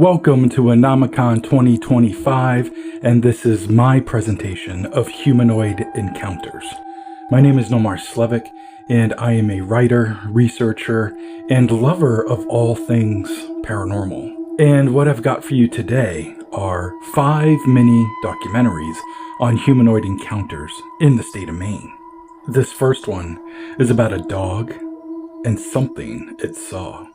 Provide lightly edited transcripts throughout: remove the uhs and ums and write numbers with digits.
Welcome to Anomicon 2025, and this is my presentation of humanoid encounters. My name is Nomar Slevik, and I am a writer, researcher, and lover of all things paranormal. And what I've got for you today are 5 mini-documentaries on humanoid encounters in the state of Maine. This first one is about a dog and something it saw.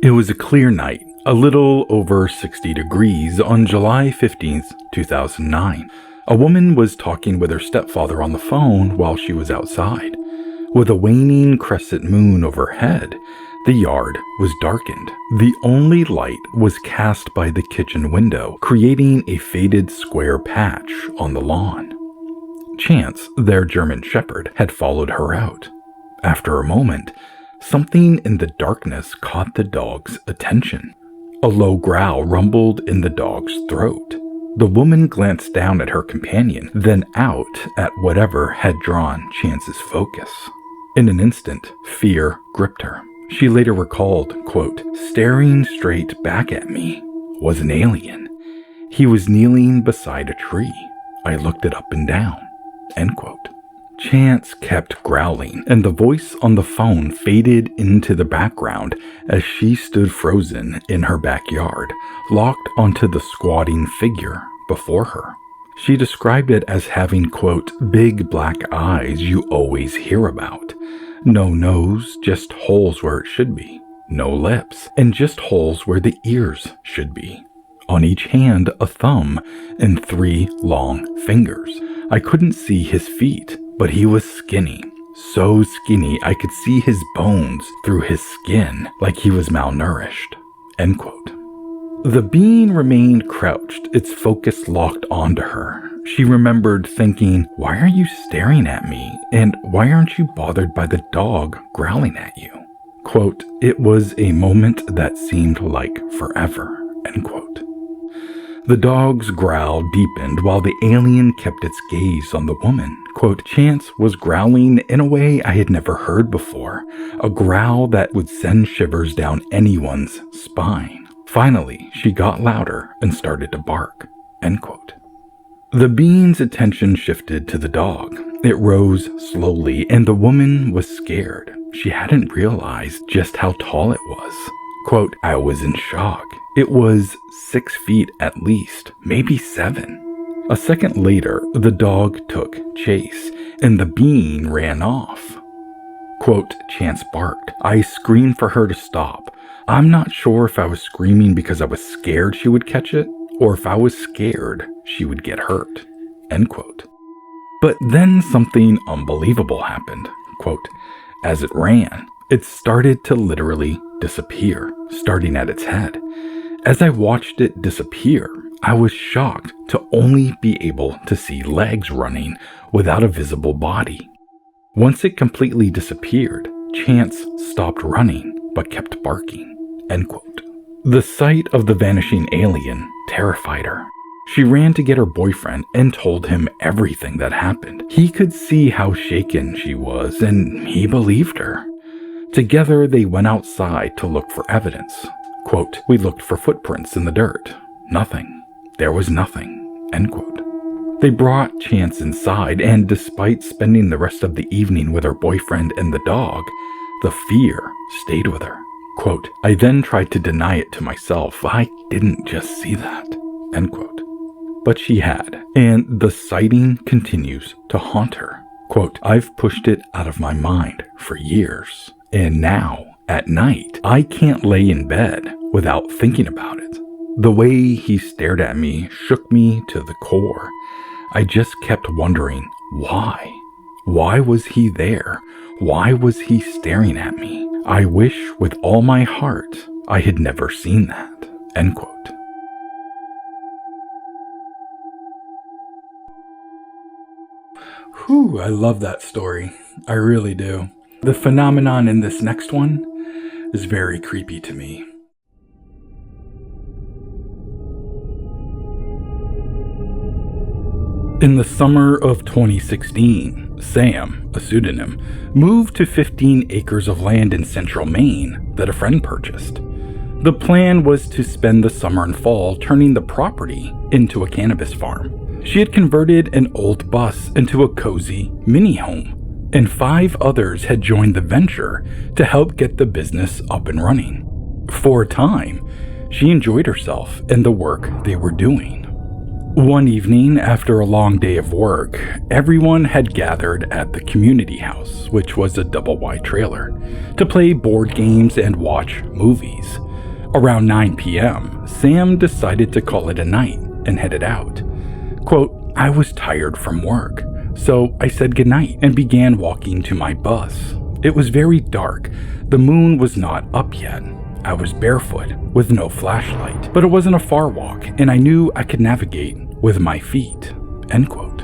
It was a clear night, a little over 60 degrees on July 15th, 2009. A woman was talking with her stepfather on the phone while she was outside. With a waning crescent moon overhead, the yard was darkened. The only light was cast by the kitchen window, creating a faded square patch on the lawn. Chance, their German shepherd, had followed her out. After a moment, something in the darkness caught the dog's attention. A low growl rumbled in the dog's throat. The woman glanced down at her companion, then out at whatever had drawn Chance's focus. In an instant, fear gripped her. She later recalled, quote, "Staring straight back at me was an alien. He was kneeling beside a tree. I looked it up and down," end quote. Chance kept growling, and the voice on the phone faded into the background as she stood frozen in her backyard, locked onto the squatting figure before her. She described it as having, quote, "big black eyes you always hear about. No nose, just holes where it should be. No lips, and just holes where the ears should be. On each hand, a thumb and 3 long fingers. I couldn't see his feet, but he was skinny. So skinny I could see his bones through his skin like he was malnourished," end quote. The being remained crouched, its focus locked onto her. She remembered thinking, "Why are you staring at me? And why aren't you bothered by the dog growling at you?" Quote, "It was a moment that seemed like forever," end quote. The dog's growl deepened while the alien kept its gaze on the woman. Quote, "Chance was growling in a way I had never heard before, a growl that would send shivers down anyone's spine. Finally, she got louder and started to bark," end quote. The being's attention shifted to the dog. It rose slowly, and the woman was scared. She hadn't realized just how tall it was. Quote, "I was in shock. It was 6 feet at least, maybe 7. A second later, the dog took chase, and the being ran off." Quote, "Chance barked. I screamed for her to stop. I'm not sure if I was screaming because I was scared she would catch it, or if I was scared she would get hurt," end quote. But then something unbelievable happened. Quote, "As it ran, it started to literally disappear, starting at its head. As I watched it disappear, I was shocked to only be able to see legs running without a visible body. Once it completely disappeared, Chance stopped running but kept barking," end quote. The sight of the vanishing alien terrified her. She ran to get her boyfriend and told him everything that happened. He could see how shaken she was, and he believed her. Together, they went outside to look for evidence. Quote, "We looked for footprints in the dirt. Nothing. There was nothing," end quote. They brought Chance inside, and despite spending the rest of the evening with her boyfriend and the dog, the fear stayed with her. Quote, "I then tried to deny it to myself. I didn't just see that," end quote. But she had, and the sighting continues to haunt her. Quote, "I've pushed it out of my mind for years, and now, at night, I can't lay in bed without thinking about it. The way he stared at me shook me to the core. I just kept wondering, why? Why was he there? Why was he staring at me? I wish with all my heart I had never seen that," end quote. Whew, I love that story. I really do. The phenomenon in this next one is very creepy to me. In the summer of 2016, Sam, a pseudonym, moved to 15 acres of land in central Maine that a friend purchased. The plan was to spend the summer and fall turning the property into a cannabis farm. She had converted an old bus into a cozy mini home, and 5 others had joined the venture to help get the business up and running. For a time, she enjoyed herself and the work they were doing. One evening, after a long day of work, everyone had gathered at the community house, which was a double-wide trailer, to play board games and watch movies. Around 9 p.m., Sam decided to call it a night and headed out. Quote, "I was tired from work, so I said goodnight and began walking to my bus. It was very dark. The moon was not up yet. I was barefoot with no flashlight, but it wasn't a far walk and I knew I could navigate with my feet." End quote.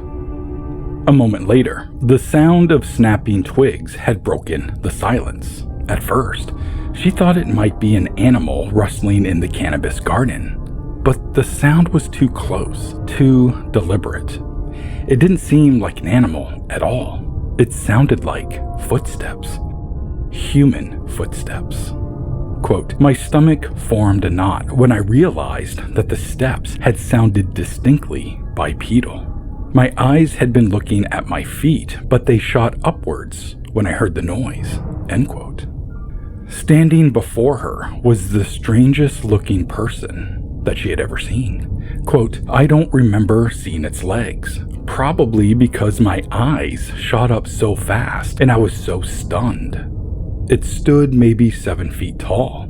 A moment later, the sound of snapping twigs had broken the silence. At first, she thought it might be an animal rustling in the cannabis garden, but the sound was too close, too deliberate. It didn't seem like an animal at all. It sounded like footsteps. Human footsteps. Quote, "My stomach formed a knot when I realized that the steps had sounded distinctly bipedal. My eyes had been looking at my feet, but they shot upwards when I heard the noise." End quote. Standing before her was the strangest looking person that she had ever seen. Quote, "I don't remember seeing its legs, probably because my eyes shot up so fast and I was so stunned. It stood maybe 7 feet tall.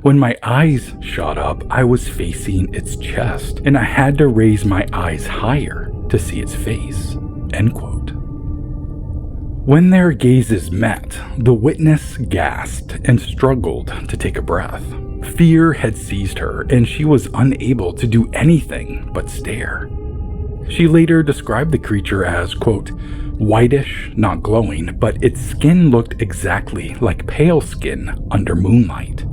When my eyes shot up, I was facing its chest, and I had to raise my eyes higher to see its face." End quote. When their gazes met, the witness gasped and struggled to take a breath. Fear had seized her, and she was unable to do anything but stare. She later described the creature as, quote, "whitish, not glowing, but its skin looked exactly like pale skin under moonlight.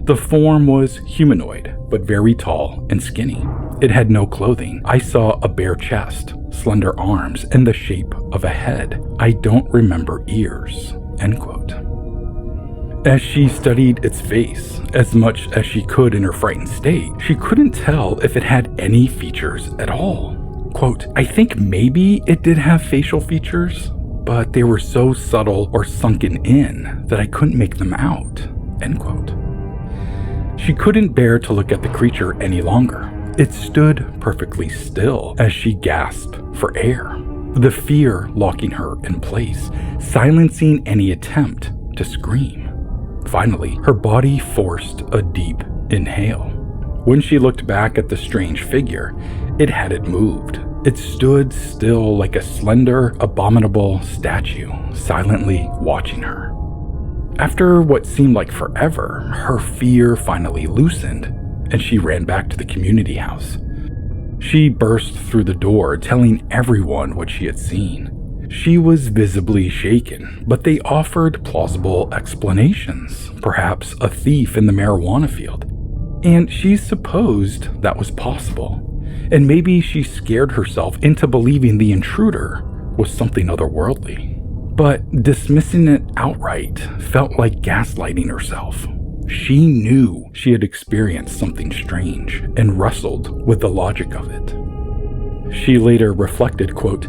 The form was humanoid, but very tall and skinny. It had no clothing. I saw a bare chest, slender arms, and the shape of a head. I don't remember ears." End quote. As she studied its face, as much as she could in her frightened state, she couldn't tell if it had any features at all. Quote, "I think maybe it did have facial features, but they were so subtle or sunken in that I couldn't make them out." End quote. She couldn't bear to look at the creature any longer. It stood perfectly still as she gasped for air, the fear locking her in place, silencing any attempt to scream. Finally, her body forced a deep inhale. When she looked back at the strange figure, it hadn't moved. It stood still like a slender, abominable statue, silently watching her. After what seemed like forever, her fear finally loosened, and she ran back to the community house. She burst through the door, telling everyone what she had seen. She was visibly shaken, but they offered plausible explanations, perhaps a thief in the marijuana field. And she supposed that was possible. And maybe she scared herself into believing the intruder was something otherworldly. But dismissing it outright felt like gaslighting herself. She knew she had experienced something strange and wrestled with the logic of it. She later reflected, quote,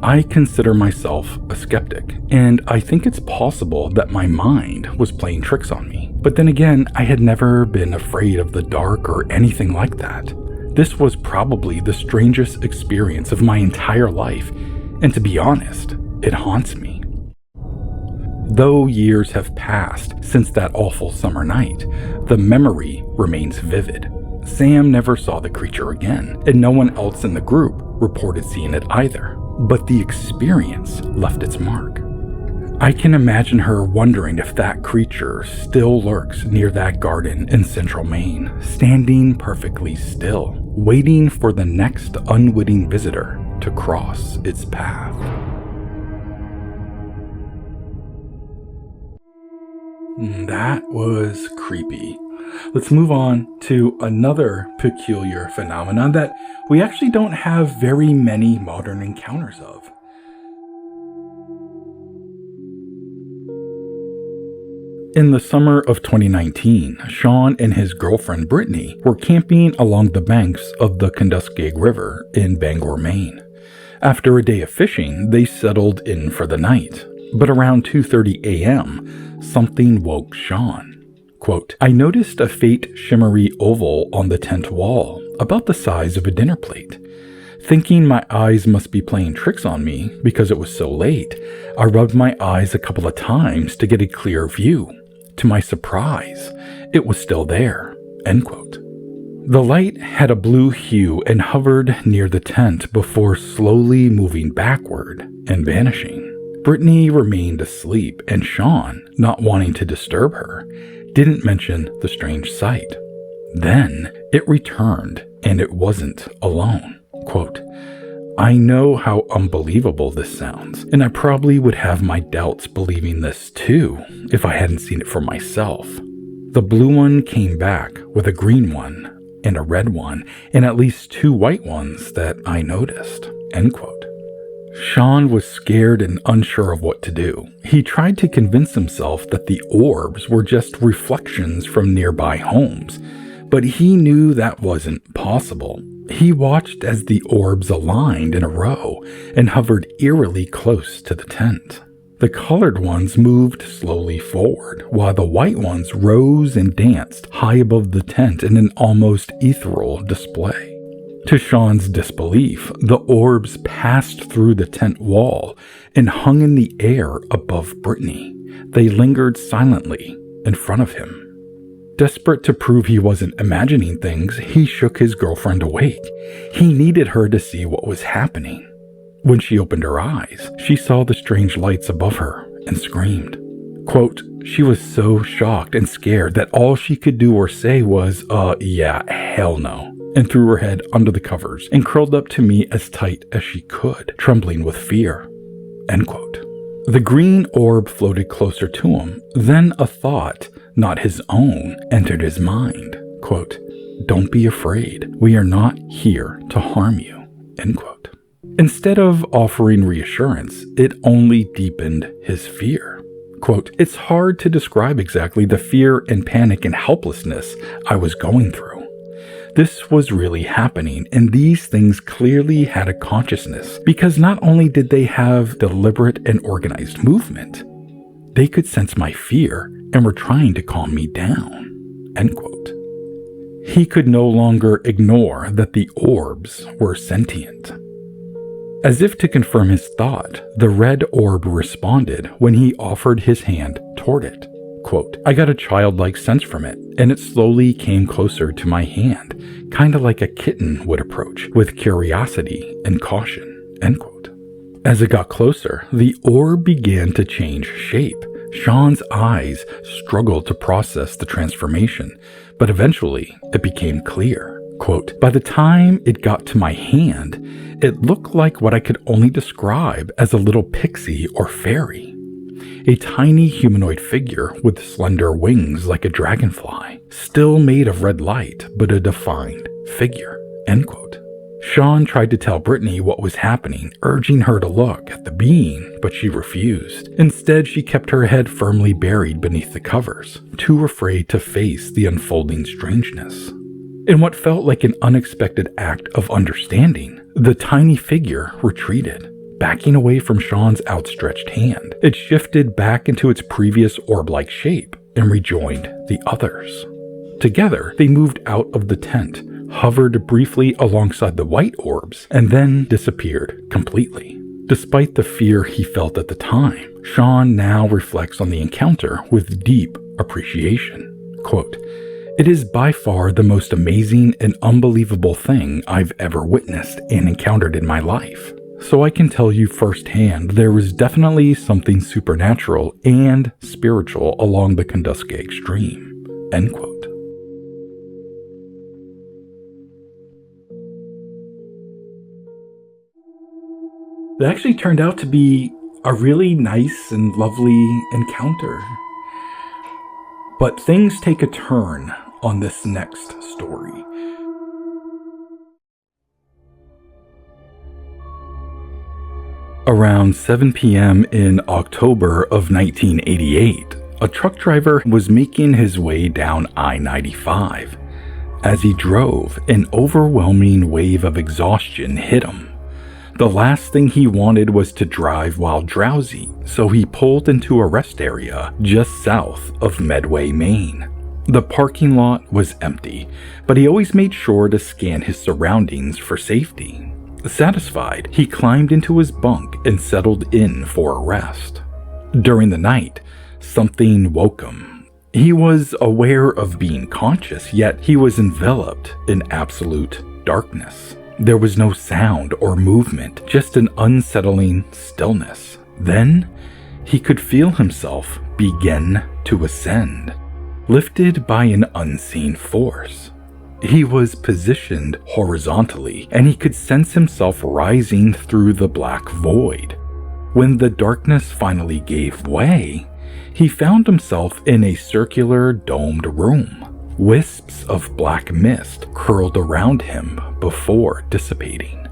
"I consider myself a skeptic, and I think it's possible that my mind was playing tricks on me. But then again, I had never been afraid of the dark or anything like that. This was probably the strangest experience of my entire life, and to be honest, it haunts me." Though years have passed since that awful summer night, the memory remains vivid. Sam never saw the creature again, and no one else in the group reported seeing it either. But the experience left its mark. I can imagine her wondering if that creature still lurks near that garden in central Maine, standing perfectly still, waiting for the next unwitting visitor to cross its path. That was creepy. let's move on to another peculiar phenomenon that we actually don't have very many modern encounters of. In the summer of 2019, Sean and his girlfriend Brittany were camping along the banks of the Kenduskeag River in Bangor, Maine. After a day of fishing, they settled in for the night. But around 2:30 a.m., something woke Sean. Quote, "I noticed a faint shimmery oval on the tent wall, about the size of a dinner plate. Thinking my eyes must be playing tricks on me because it was so late, I rubbed my eyes a couple of times to get a clear view. To my surprise, it was still there." End quote. The light had a blue hue and hovered near the tent before slowly moving backward and vanishing. Brittany remained asleep, and Sean, not wanting to disturb her, didn't mention the strange sight. Then it returned, and it wasn't alone. Quote, "I know how unbelievable this sounds, and I probably would have my doubts believing this too if I hadn't seen it for myself. The blue one came back with a green one and a red one and at least 2 white ones that I noticed." End quote. Sean was scared and unsure of what to do. He tried to convince himself that the orbs were just reflections from nearby homes, but he knew that wasn't possible. He watched as the orbs aligned in a row and hovered eerily close to the tent. The colored ones moved slowly forward, while the white ones rose and danced high above the tent in an almost ethereal display. To Sean's disbelief, the orbs passed through the tent wall and hung in the air above Brittany. They lingered silently in front of him. Desperate to prove he wasn't imagining things, he shook his girlfriend awake. He needed her to see what was happening. When she opened her eyes, she saw the strange lights above her and screamed. Quote, "She was so shocked and scared that all she could do or say was, yeah, hell no," and threw her head under the covers and curled up to me as tight as she could, trembling with fear. End quote. The green orb floated closer to him. Then a thought, not his own, entered his mind. Quote, "Don't be afraid. We are not here to harm you." End quote. Instead of offering reassurance, it only deepened his fear. Quote, "It's hard to describe exactly the fear and panic and helplessness I was going through. This was really happening, and these things clearly had a consciousness, because not only did they have deliberate and organized movement, they could sense my fear and were trying to calm me down." End quote. He could no longer ignore that the orbs were sentient. As if to confirm his thought, the red orb responded when he offered his hand toward it. Quote, "I got a childlike sense from it, and it slowly came closer to my hand, kind of like a kitten would approach, with curiosity and caution." End quote. As it got closer, the orb began to change shape. Sean's eyes struggled to process the transformation, but eventually it became clear. Quote, "By the time it got to my hand, it looked like what I could only describe as a little pixie or fairy. A tiny humanoid figure with slender wings like a dragonfly, still made of red light, but a defined figure." End quote. Sean tried to tell Brittany what was happening, urging her to look at the being, but she refused. Instead, she kept her head firmly buried beneath the covers, too afraid to face the unfolding strangeness. In what felt like an unexpected act of understanding, the tiny figure retreated, backing away from Sean's outstretched hand. It shifted back into its previous orb-like shape and rejoined the others. Together, they moved out of the tent, hovered briefly alongside the white orbs, and then disappeared completely. Despite the fear he felt at the time, Sean now reflects on the encounter with deep appreciation. Quote, "It is by far the most amazing and unbelievable thing I've ever witnessed and encountered in my life. So I can tell you firsthand there was definitely something supernatural and spiritual along the Kenduskeag stream." End quote. That actually turned out to be a really nice and lovely encounter. But things take a turn on this next story. Around 7 p.m. in October of 1988, a truck driver was making his way down I-95. As he drove, an overwhelming wave of exhaustion hit him. The last thing he wanted was to drive while drowsy, so he pulled into a rest area just south of Medway, Maine. The parking lot was empty, but he always made sure to scan his surroundings for safety. Satisfied, he climbed into his bunk and settled in for a rest. During the night, something woke him. He was aware of being conscious, yet he was enveloped in absolute darkness. There was no sound or movement, just an unsettling stillness. Then, he could feel himself begin to ascend, lifted by an unseen force. He was positioned horizontally, and he could sense himself rising through the black void. When the darkness finally gave way, he found himself in a circular domed room. Wisps of black mist curled around him before dissipating.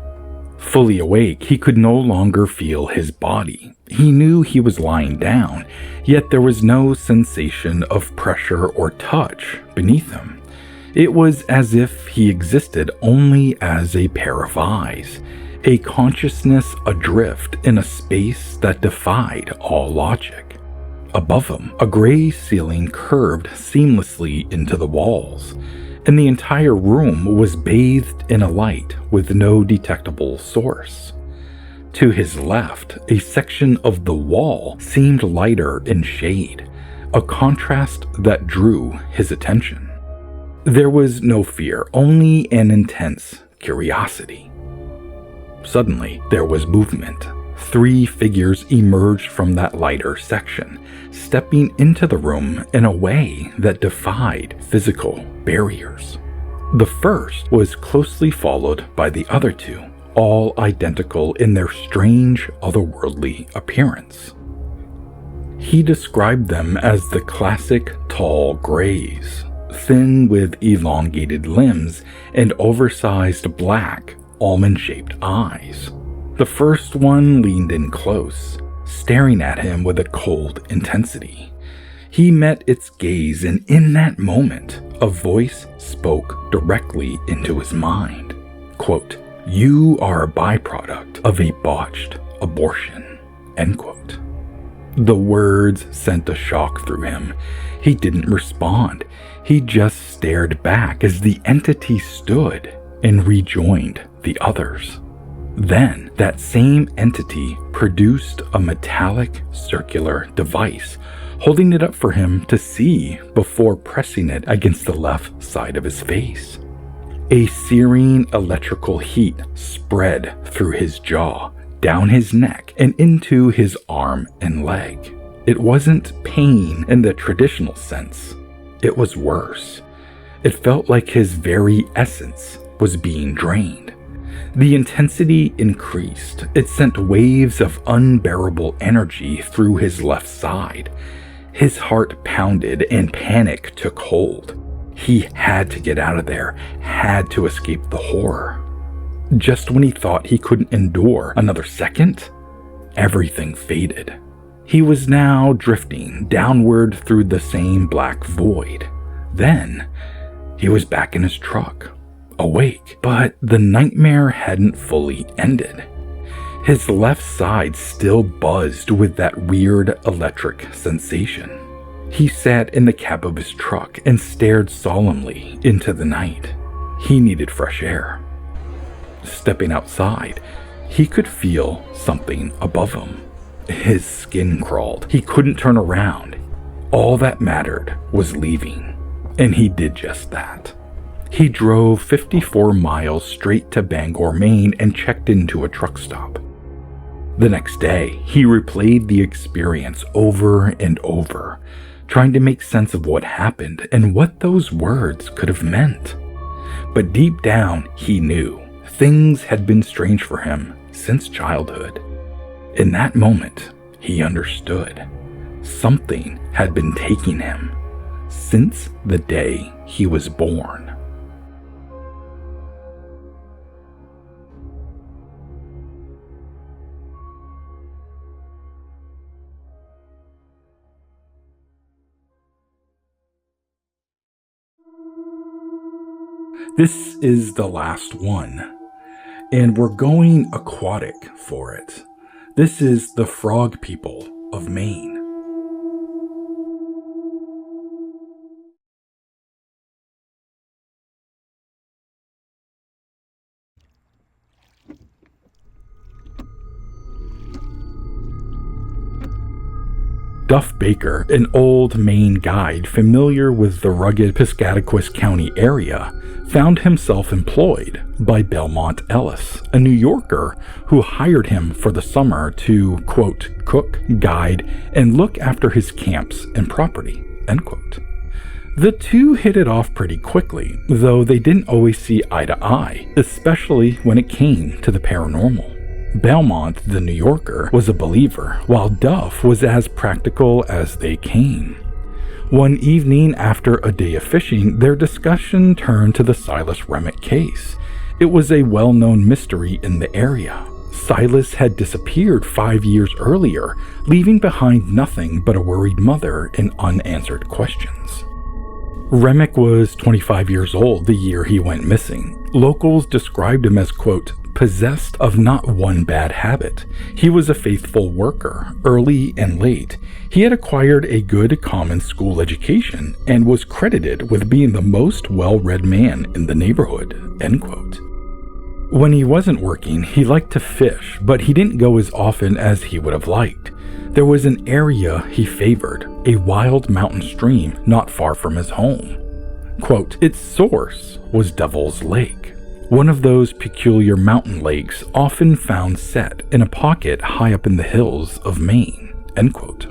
Fully awake, he could no longer feel his body. He knew he was lying down, yet there was no sensation of pressure or touch beneath him. It was as if he existed only as a pair of eyes, a consciousness adrift in a space that defied all logic. Above him, a gray ceiling curved seamlessly into the walls, and the entire room was bathed in a light with no detectable source. To his left, a section of the wall seemed lighter in shade, a contrast that drew his attention. There was no fear, only an intense curiosity. Suddenly, there was movement. 3 figures emerged from that lighter section, stepping into the room in a way that defied physical barriers. The first was closely followed by the other 2, all identical in their strange, otherworldly appearance. He described them as the classic tall grays, thin with elongated limbs and oversized black, almond-shaped eyes. The first one leaned in close, staring at him with a cold intensity. He met its gaze, and in that moment, a voice spoke directly into his mind. Quote, "You are a byproduct of a botched abortion." End quote. The words sent a shock through him. He didn't respond. He just stared back as the entity stood and rejoined the others. Then, that same entity produced a metallic circular device, holding it up for him to see before pressing it against the left side of his face. A searing electrical heat spread through his jaw, down his neck, and into his arm and leg. It wasn't pain in the traditional sense. It was worse. It felt like his very essence was being drained. The intensity increased. It sent waves of unbearable energy through his left side. His heart pounded and panic took hold. He had to get out of there, had to escape the horror. Just when he thought he couldn't endure another second, everything faded. He was now drifting downward through the same black void. Then, he was back in his truck, awake, but the nightmare hadn't fully ended. His left side still buzzed with that weird electric sensation. He sat in the cab of his truck and stared solemnly into the night. He needed fresh air. Stepping outside, he could feel something above him. His skin crawled. He couldn't turn around. All that mattered was leaving, and he did just that. He drove 54 miles straight to Bangor, Maine, and checked into a truck stop. The next day, he replayed the experience over and over, trying to make sense of what happened and what those words could have meant. But deep down, he knew things had been strange for him since childhood. In that moment, he understood. Something had been taking him. since the day he was born. This is the last one, and we're going aquatic for it. This is the Frog People of Maine. Duff Baker, an old Maine guide familiar with the rugged Piscataquis County area, found himself employed by Belmont Ellis, a New Yorker who hired him for the summer to, quote, cook, guide, and look after his camps and property, end quote. The two hit it off pretty quickly, though they didn't always see eye to eye, especially when it came to the paranormal. Belmont, the New Yorker, was a believer, while Duff was as practical as they came. One evening after a day of fishing, their discussion turned to the Silas Remick case. It was a well-known mystery in the area. Silas had disappeared 5 years earlier, leaving behind nothing but a worried mother and unanswered questions. Remick was 25 years old the year he went missing. Locals described him as, quote, possessed of not one bad habit. He was a faithful worker, early and late. He had acquired a good common school education and was credited with being the most well-read man in the neighborhood, end quote. When he wasn't working, he liked to fish, but he didn't go as often as he would have liked. There was an area he favored, a wild mountain stream not far from his home. Quote, its source was Devil's Lake, one of those peculiar mountain lakes often found set in a pocket high up in the hills of Maine, end quote.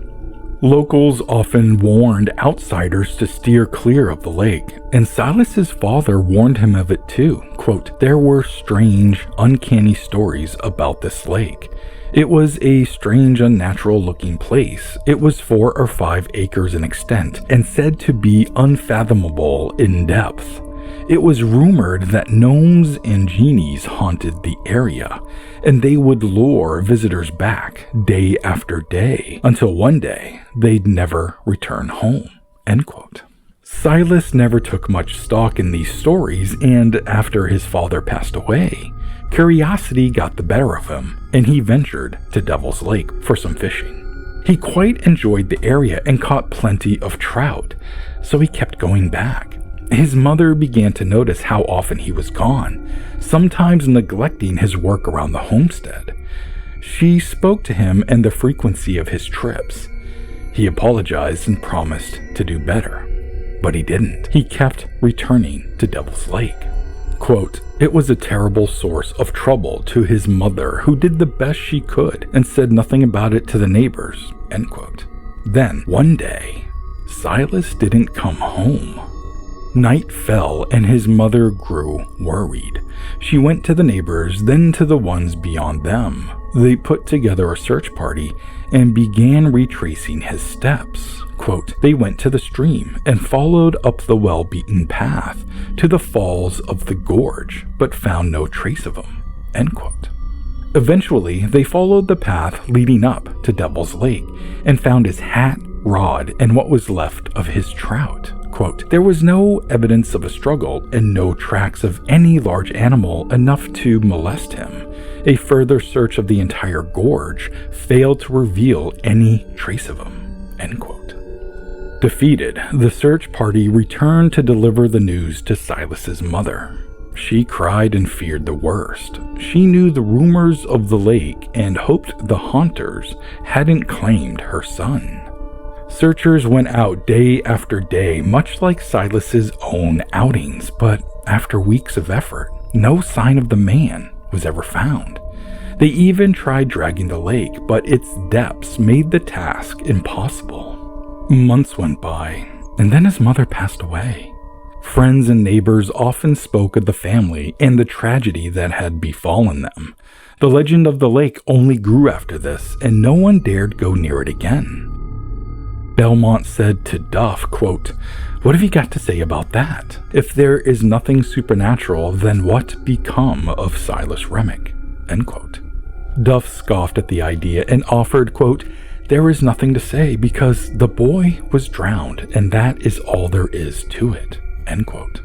Locals often warned outsiders to steer clear of the lake, and Silas's father warned him of it too. Quote, there were strange, uncanny stories about this lake. It was a strange, unnatural-looking place. It was 4 or 5 acres in extent and said to be unfathomable in depth. It was rumored that gnomes and genies haunted the area, and they would lure visitors back day after day until one day they'd never return home, end quote. Silas never took much stock in these stories, and after his father passed away, curiosity got the better of him, and he ventured to Devil's Lake for some fishing. He quite enjoyed the area and caught plenty of trout, so he kept going back. His mother began to notice how often he was gone, sometimes neglecting his work around the homestead. She spoke to him and the frequency of his trips. He apologized and promised to do better, but he didn't. He kept returning to Devil's Lake. Quote, it was a terrible source of trouble to his mother, who did the best she could and said nothing about it to the neighbors, end quote. Then, one day, Silas didn't come home. Night fell and his mother grew worried. She went to the neighbors, then to the ones beyond them. They put together a search party and began retracing his steps. Quote, they went to the stream and followed up the well-beaten path to the falls of the gorge, but found no trace of him, end quote. Eventually, they followed the path leading up to Devil's Lake and found his hat, rod, and what was left of his trout. Quote, there was no evidence of a struggle and no tracks of any large animal enough to molest him. A further search of the entire gorge failed to reveal any trace of him, end quote. Defeated, the search party returned to deliver the news to Silas's mother. She cried and feared the worst. She knew the rumors of the lake and hoped the haunters hadn't claimed her son. Searchers went out day after day, much like Silas's own outings, but after weeks of effort, no sign of the man was ever found. They even tried dragging the lake, but its depths made the task impossible. Months went by, and then his mother passed away. Friends and neighbors often spoke of the family and the tragedy that had befallen them. The legend of the lake only grew after this, and no one dared go near it again. Belmont said to Duff, quote, "What have you got to say about that? If there is nothing supernatural, then what become of Silas Remick?" End quote. Duff scoffed at the idea and offered, quote, "There is nothing to say because the boy was drowned and that is all there is to it." End quote.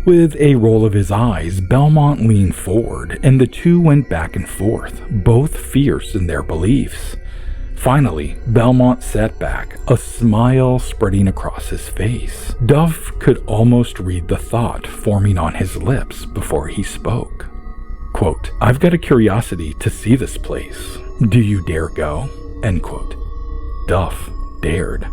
With a roll of his eyes, Belmont leaned forward and the two went back and forth, both fierce in their beliefs. Finally, Belmont sat back, a smile spreading across his face. Duff could almost read the thought forming on his lips before he spoke. Quote, "I've got a curiosity to see this place. Do you dare go?" End quote. Duff dared.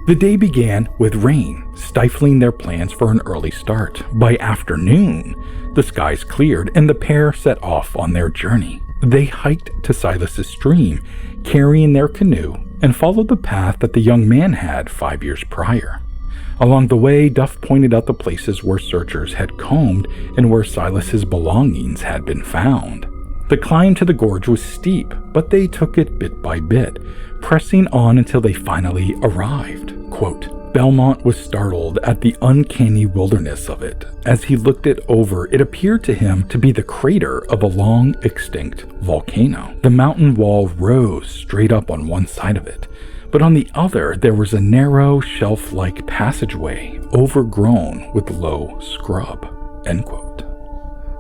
The day began with rain, stifling their plans for an early start. By afternoon, the skies cleared and the pair set off on their journey. They hiked to Silas's stream, carrying their canoe, and followed the path that the young man had 5 years prior. Along the way, Duff pointed out the places where searchers had combed and where Silas's belongings had been found. The climb to the gorge was steep, but they took it bit by bit, pressing on until they finally arrived. Quote, Belmont was startled at the uncanny wilderness of it. As he looked it over, it appeared to him to be the crater of a long-extinct volcano. The mountain wall rose straight up on one side of it, but on the other there was a narrow, shelf-like passageway overgrown with low scrub. End quote.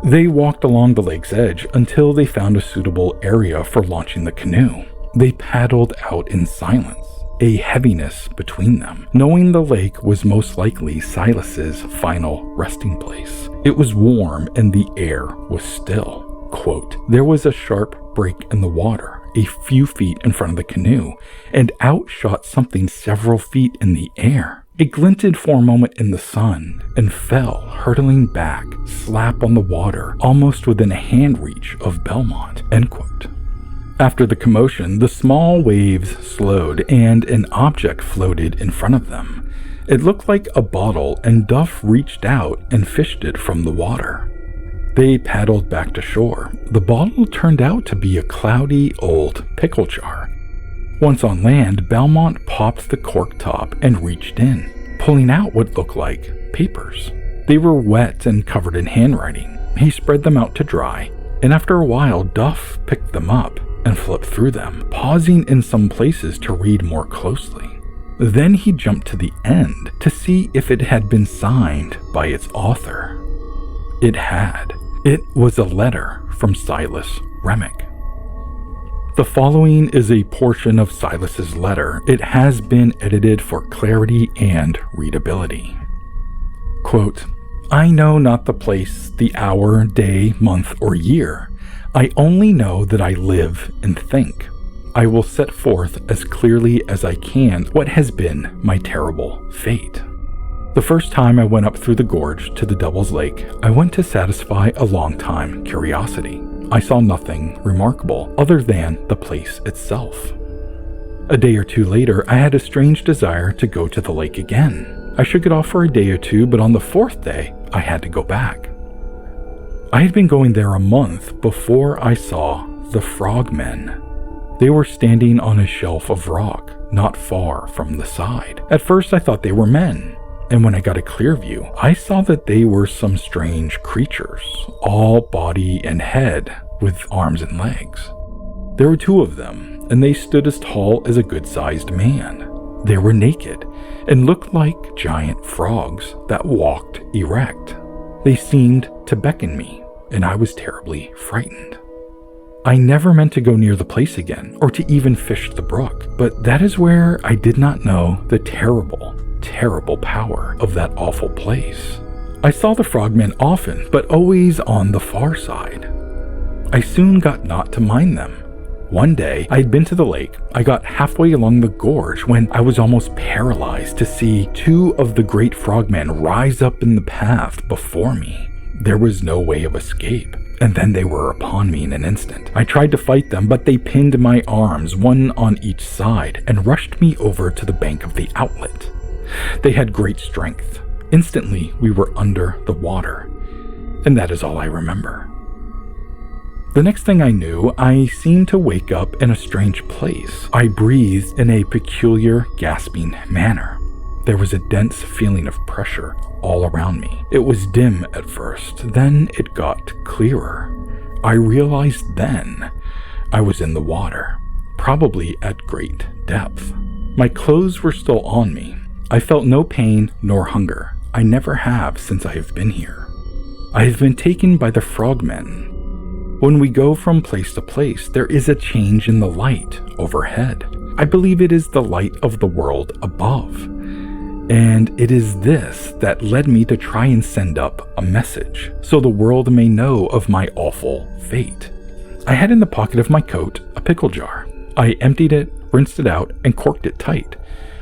They walked along the lake's edge until they found a suitable area for launching the canoe. They paddled out in silence, a heaviness between them, knowing the lake was most likely Silas's final resting place. It was warm and the air was still. Quote, there was a sharp break in the water a few feet in front of the canoe, and out shot something several feet in the air. It glinted for a moment in the sun and fell, hurtling back, slap on the water, almost within a hand reach of Belmont. End quote. After the commotion, the small waves slowed and an object floated in front of them. It looked like a bottle, and Duff reached out and fished it from the water. They paddled back to shore. The bottle turned out to be a cloudy old pickle jar. Once on land, Belmont popped the cork top and reached in, pulling out what looked like papers. They were wet and covered in handwriting. He spread them out to dry, and after a while, Duff picked them up and flipped through them, pausing in some places to read more closely. Then he jumped to the end to see if it had been signed by its author. It had. It was a letter from Silas Remick. The following is a portion of Silas's letter. It has been edited for clarity and readability. Quote, I know not the place, the hour, day, month, or year. I only know that I live and think. I will set forth as clearly as I can what has been my terrible fate. The first time I went up through the gorge to the Devil's Lake, I went to satisfy a long-time curiosity. I saw nothing remarkable other than the place itself. A day or two later, I had a strange desire to go to the lake again. I shook it off for a day or two, but on the fourth day, I had to go back. I had been going there a month before I saw the frogmen. They were standing on a shelf of rock, not far from the side. At first, I thought they were men. And when I got a clear view, I saw that they were some strange creatures, all body and head with arms and legs. There were two of them, and they stood as tall as a good-sized man. They were naked and looked like giant frogs that walked erect. They seemed to beckon me, and I was terribly frightened. I never meant to go near the place again, or to even fish the brook, but that is where I did not know the terrible power of that awful place. I saw the frogmen often, but always on the far side. I soon got not to mind them. One day, I had been to the lake. I got halfway along the gorge when I was almost paralyzed to see two of the great frogmen rise up in the path before me. There was no way of escape, and then they were upon me in an instant. I tried to fight them, but they pinned my arms, one on each side, and rushed me over to the bank of the outlet. They had great strength. Instantly, we were under the water, and that is all I remember. The next thing I knew, I seemed to wake up in a strange place. I breathed in a peculiar, gasping manner. There was a dense feeling of pressure all around me. It was dim at first, then it got clearer. I realized then I was in the water, probably at great depth. My clothes were still on me. I felt no pain nor hunger. I never have since I have been here. I have been taken by the frogmen. When we go from place to place, there is a change in the light overhead. I believe it is the light of the world above. And it is this that led me to try and send up a message, so the world may know of my awful fate. I had in the pocket of my coat a pickle jar. I emptied it, rinsed it out, and corked it tight.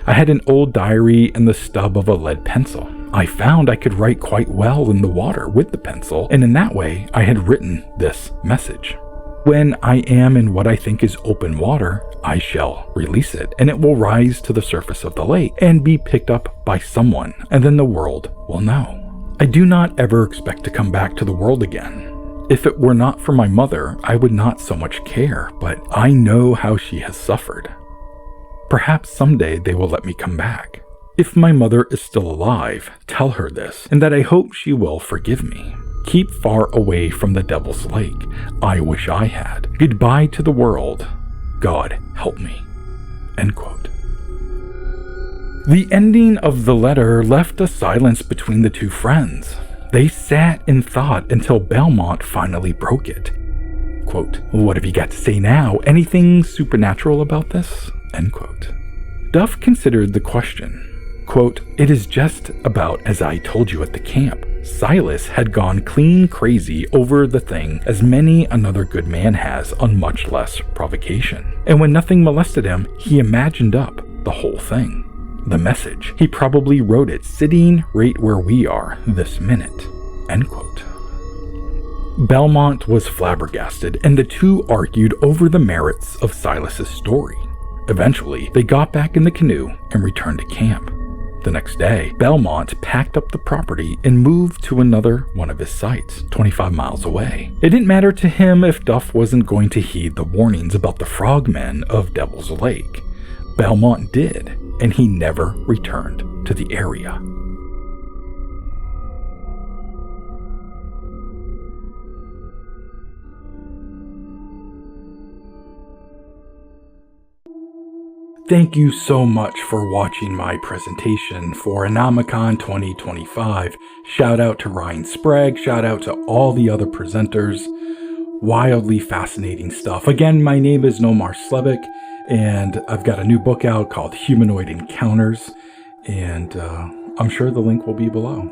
I had an old diary and the stub of a lead pencil. I found I could write quite well in the water with the pencil, and in that way I had written this message. When I am in what I think is open water, I shall release it, and it will rise to the surface of the lake and be picked up by someone, and then the world will know. I do not ever expect to come back to the world again. If it were not for my mother, I would not so much care, but I know how she has suffered. Perhaps someday they will let me come back. If my mother is still alive, tell her this, and that I hope she will forgive me. Keep far away from the Devil's Lake. I wish I had. Goodbye to the world. God help me." End quote. The ending of the letter left a silence between the two friends. They sat in thought until Belmont finally broke it. Quote, "What have you got to say now? Anything supernatural about this?" End quote. Duff considered the question. Quote, "It is just about as I told you at the camp. Silas had gone clean crazy over the thing as many another good man has on much less provocation. And when nothing molested him, he imagined up the whole thing. The message. He probably wrote it sitting right where we are this minute." End quote. Belmont was flabbergasted, and the two argued over the merits of Silas's story. Eventually, they got back in the canoe and returned to camp. The next day, Belmont packed up the property and moved to another one of his sites, 25 miles away. It didn't matter to him if Duff wasn't going to heed the warnings about the frogmen of Devil's Lake. Belmont did, and he never returned to the area. Thank you so much for watching my presentation for Anomicon 2025. Shout out to Ryan Sprague, shout out to all the other presenters. Wildly fascinating stuff. Again, my name is Nomar Slevik, and I've got a new book out called Humanoid Encounters, and I'm sure the link will be below.